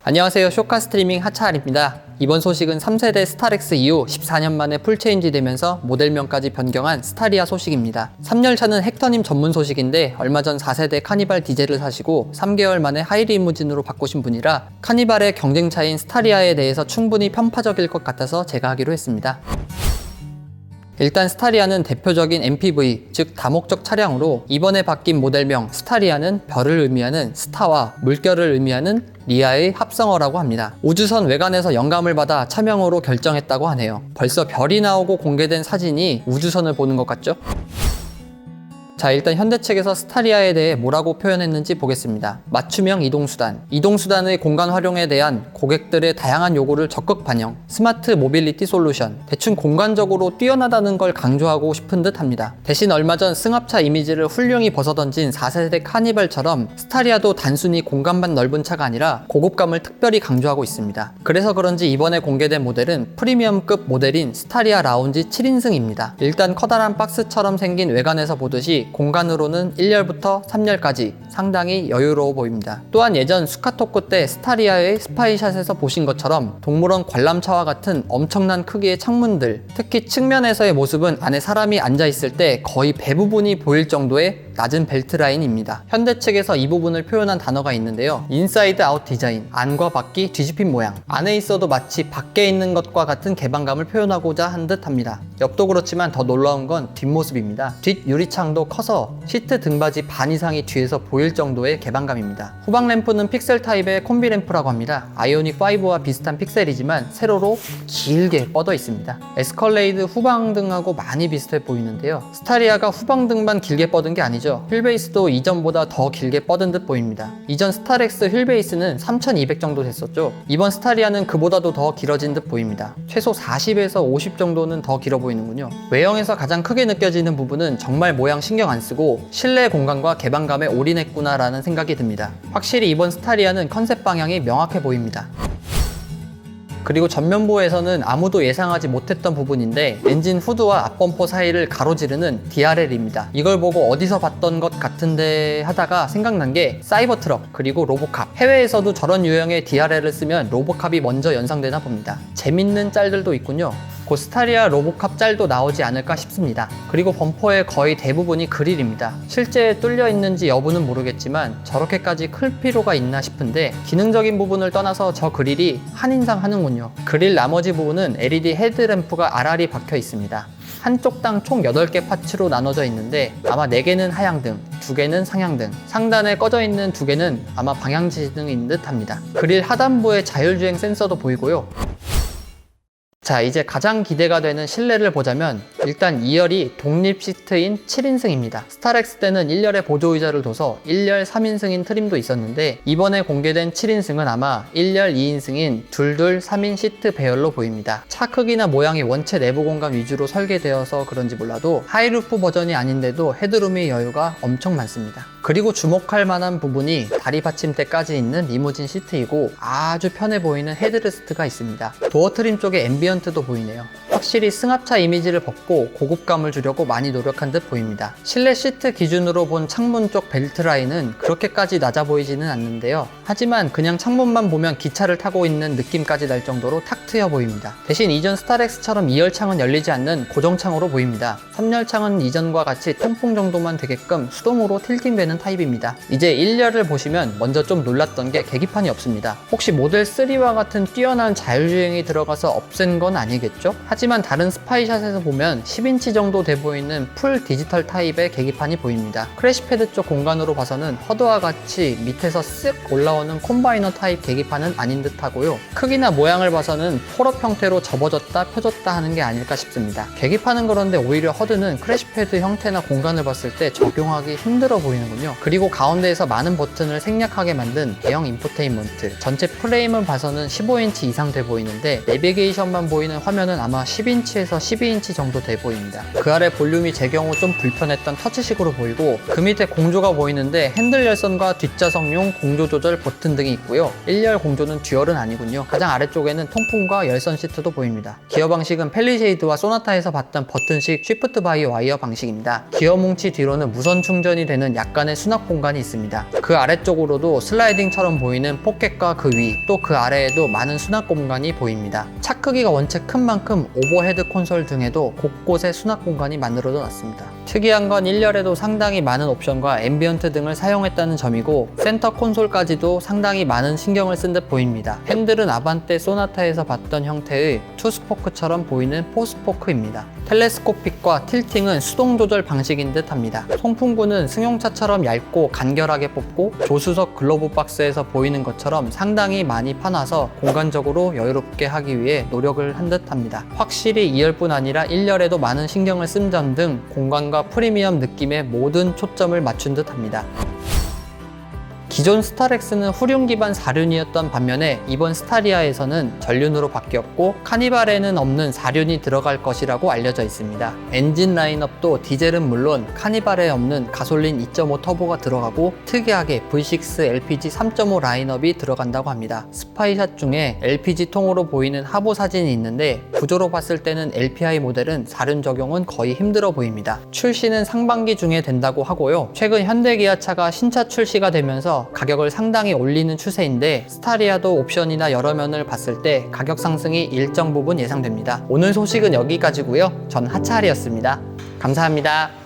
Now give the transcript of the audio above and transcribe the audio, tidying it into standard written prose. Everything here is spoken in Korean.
안녕하세요. 쇼카 스트리밍 하차할입니다. 이번 소식은 3세대 스타렉스 이후 14년 만에 풀체인지 되면서 모델명까지 변경한 스타리아 소식입니다. 3열차는 헥터님 전문 소식인데 얼마 전 4세대 카니발 디젤을 사시고 3개월 만에 하이리무진으로 바꾸신 분이라 카니발의 경쟁차인 스타리아에 대해서 충분히 편파적일 것 같아서 제가 하기로 했습니다. 일단 스타리아는 대표적인 MPV, 즉 다목적 차량으로 이번에 바뀐 모델명 스타리아는 별을 의미하는 스타와 물결을 의미하는 리아의 합성어라고 합니다. 우주선 외관에서 영감을 받아 차명으로 결정했다고 하네요. 벌써 별이 나오고 공개된 사진이 우주선을 보는 것 같죠? 자, 일단 현대 측에서 스타리아에 대해 뭐라고 표현했는지 보겠습니다. 맞춤형 이동수단, 이동수단의 공간 활용에 대한 고객들의 다양한 요구를 적극 반영, 스마트 모빌리티 솔루션, 대충 공간적으로 뛰어나다는 걸 강조하고 싶은 듯 합니다. 대신 얼마 전 승합차 이미지를 훌륭히 벗어던진 4세대 카니발처럼 스타리아도 단순히 공간만 넓은 차가 아니라 고급감을 특별히 강조하고 있습니다. 그래서 그런지 이번에 공개된 모델은 프리미엄급 모델인 스타리아 라운지 7인승입니다. 일단 커다란 박스처럼 생긴 외관에서 보듯이 공간으로는 1열부터 3열까지 상당히 여유로워 보입니다. 또한 예전 스카토크 때 스타리아의 스파이샷에서 보신 것처럼 동물원 관람차와 같은 엄청난 크기의 창문들, 특히 측면에서의 모습은 안에 사람이 앉아있을 때 거의 배 부분이 보일 정도의 낮은 벨트 라인입니다. 현대 측에서 이 부분을 표현한 단어가 있는데요. 인사이드 아웃 디자인, 안과 밖이 뒤집힌 모양. 안에 있어도 마치 밖에 있는 것과 같은 개방감을 표현하고자 한 듯 합니다. 옆도 그렇지만 더 놀라운 건 뒷모습입니다. 뒷 유리창도 커서 시트 등받이 반 이상이 뒤에서 보일 정도의 개방감입니다. 후방 램프는 픽셀 타입의 콤비 램프라고 합니다. 아이오닉 5와 비슷한 픽셀이지만 세로로 길게 뻗어 있습니다. 에스컬레이드 후방등하고 많이 비슷해 보이는데요. 스타리아가 후방등만 길게 뻗은 게 아니죠. 휠베이스도 이전보다 더 길게 뻗은 듯 보입니다. 이전 스타렉스 휠베이스는 3200 정도 됐었죠. 이번 스타리아는 그보다도 더 길어진 듯 보입니다. 최소 40에서 50 정도는 더 길어 보이는군요. 외형에서 가장 크게 느껴지는 부분은 정말 모양 신경 안 쓰고 실내 공간과 개방감에 올인했구나 라는 생각이 듭니다. 확실히 이번 스타리아는 컨셉 방향이 명확해 보입니다. 그리고 전면부에서는 아무도 예상하지 못했던 부분인데 엔진 후드와 앞범퍼 사이를 가로지르는 DRL입니다. 이걸 보고 어디서 봤던 것 같은데 하다가 생각난 게 사이버트럭 그리고 로보캅. 해외에서도 저런 유형의 DRL을 쓰면 로보캅이 먼저 연상되나 봅니다. 재밌는 짤들도 있군요. 곧 스타리아 로보캅 짤도 나오지 않을까 싶습니다. 그리고 범퍼의 거의 대부분이 그릴입니다. 실제 뚫려 있는지 여부는 모르겠지만 저렇게까지 클 필요가 있나 싶은데 기능적인 부분을 떠나서 저 그릴이 한인상 하는군요. 그릴 나머지 부분은 LED 헤드램프가 알알이 박혀 있습니다. 한쪽당 총 8개 파츠로 나눠져 있는데 아마 4개는 하향등, 2개는 상향등, 상단에 꺼져 있는 2개는 아마 방향지등인 듯 합니다. 그릴 하단부에 자율주행 센서도 보이고요. 자, 이제 가장 기대가 되는 실내를 보자면 일단 2열이 독립 시트인 7인승입니다. 스타렉스 때는 1열에 보조의자를 둬서 1열 3인승인 트림도 있었는데 이번에 공개된 7인승은 아마 1열 2인승인 둘둘 3인 시트 배열로 보입니다. 차 크기나 모양이 원체 내부 공간 위주로 설계되어서 그런지 몰라도 하이루프 버전이 아닌데도 헤드룸의 여유가 엄청 많습니다. 그리고 주목할 만한 부분이 다리 받침대까지 있는 리무진 시트이고 아주 편해 보이는 헤드레스트가 있습니다. 도어 트림 쪽에 앰비언트도 보이네요. 확실히 승합차 이미지를 벗고 고급감을 주려고 많이 노력한 듯 보입니다. 실내 시트 기준으로 본 창문 쪽 벨트 라인은 그렇게까지 낮아 보이지는 않는데요. 하지만 그냥 창문만 보면 기차를 타고 있는 느낌까지 날 정도로 탁 트여 보입니다. 대신 이전 스타렉스처럼 2열 창은 열리지 않는 고정창으로 보입니다. 3열 창은 이전과 같이 통풍 정도만 되게끔 수동으로 틸팅되는 타입입니다. 이제 1열을 보시면 먼저 좀 놀랐던 게 계기판이 없습니다. 혹시 모델 3와 같은 뛰어난 자율주행이 들어가서 없앤 건 아니겠죠? 하지만 다른 스파이샷에서 보면 10인치 정도 돼 보이는 풀 디지털 타입의 계기판이 보입니다. 크래시패드 쪽 공간으로 봐서는 허드와 같이 밑에서 쓱 올라오는 콤바이너 타입 계기판은 아닌 듯 하고요. 크기나 모양을 봐서는 폴업 형태로 접어졌다 펴졌다 하는 게 아닐까 싶습니다. 계기판은 그런데 오히려 허드는 크래시패드 형태나 공간을 봤을 때 적용하기 힘들어 보이는군요. 그리고 가운데에서 많은 버튼을 생략하게 만든 대형 인포테인먼트. 전체 프레임을 봐서는 15인치 이상 돼 보이는데 내비게이션만 보이는 화면은 아마 10인치에서 12인치 정도 돼 보입니다. 그 아래 볼륨이 제 경우 좀 불편했던 터치식으로 보이고 그 밑에 공조가 보이는데 핸들 열선과 뒷좌석용 공조 조절 버튼 등이 있고요. 1열 공조는 듀얼은 아니군요. 가장 아래쪽에는 통풍과 열선 시트도 보입니다. 기어 방식은 펠리쉐이드와 소나타에서 봤던 버튼식 쉬프트 바이 와이어 방식입니다. 기어 뭉치 뒤로는 무선 충전이 되는 약간의 수납 공간이 있습니다. 그 아래쪽으로도 슬라이딩처럼 보이는 포켓과 그 위, 또 그 아래에도 많은 수납 공간이 보입니다. 차 크기가 원체 큰 만큼 오버헤드 콘솔 등에도 곳곳에 수납 공간이 만들어져 놨습니다. 특이한 건 1열에도 상당히 많은 옵션과 앰비언트 등을 사용했다는 점이고 센터 콘솔까지도 상당히 많은 신경을 쓴 듯 보입니다. 핸들은 아반떼 소나타에서 봤던 형태의 투스포크처럼 보이는 포스포크입니다. 텔레스코픽과 틸팅은 수동 조절 방식인 듯 합니다. 송풍구는 승용차처럼 얇고 간결하게 뽑고 조수석 글러브 박스에서 보이는 것처럼 상당히 많이 파놔서 공간적으로 여유롭게 하기 위해 노력을 한 듯 합니다. 확실히 2열뿐 아니라 1열에도 많은 신경을 쓴 점 등 공간과 프리미엄 느낌에 모든 초점을 맞춘 듯 합니다. 기존 스타렉스는 후륜 기반 4륜이었던 반면에 이번 스타리아에서는 전륜으로 바뀌었고 카니발에는 없는 4륜이 들어갈 것이라고 알려져 있습니다. 엔진 라인업도 디젤은 물론 카니발에 없는 가솔린 2.5 터보가 들어가고 특이하게 V6 LPG 3.5 라인업이 들어간다고 합니다. 스파이샷 중에 LPG 통으로 보이는 하부 사진이 있는데 구조로 봤을 때는 LPI 모델은 4륜 적용은 거의 힘들어 보입니다. 출시는 상반기 중에 된다고 하고요. 최근 현대기아차가 신차 출시가 되면서 가격을 상당히 올리는 추세인데 스타리아도 옵션이나 여러 면을 봤을 때 가격 상승이 일정 부분 예상됩니다. 오늘 소식은 여기까지고요. 전 하차할이었습니다. 감사합니다.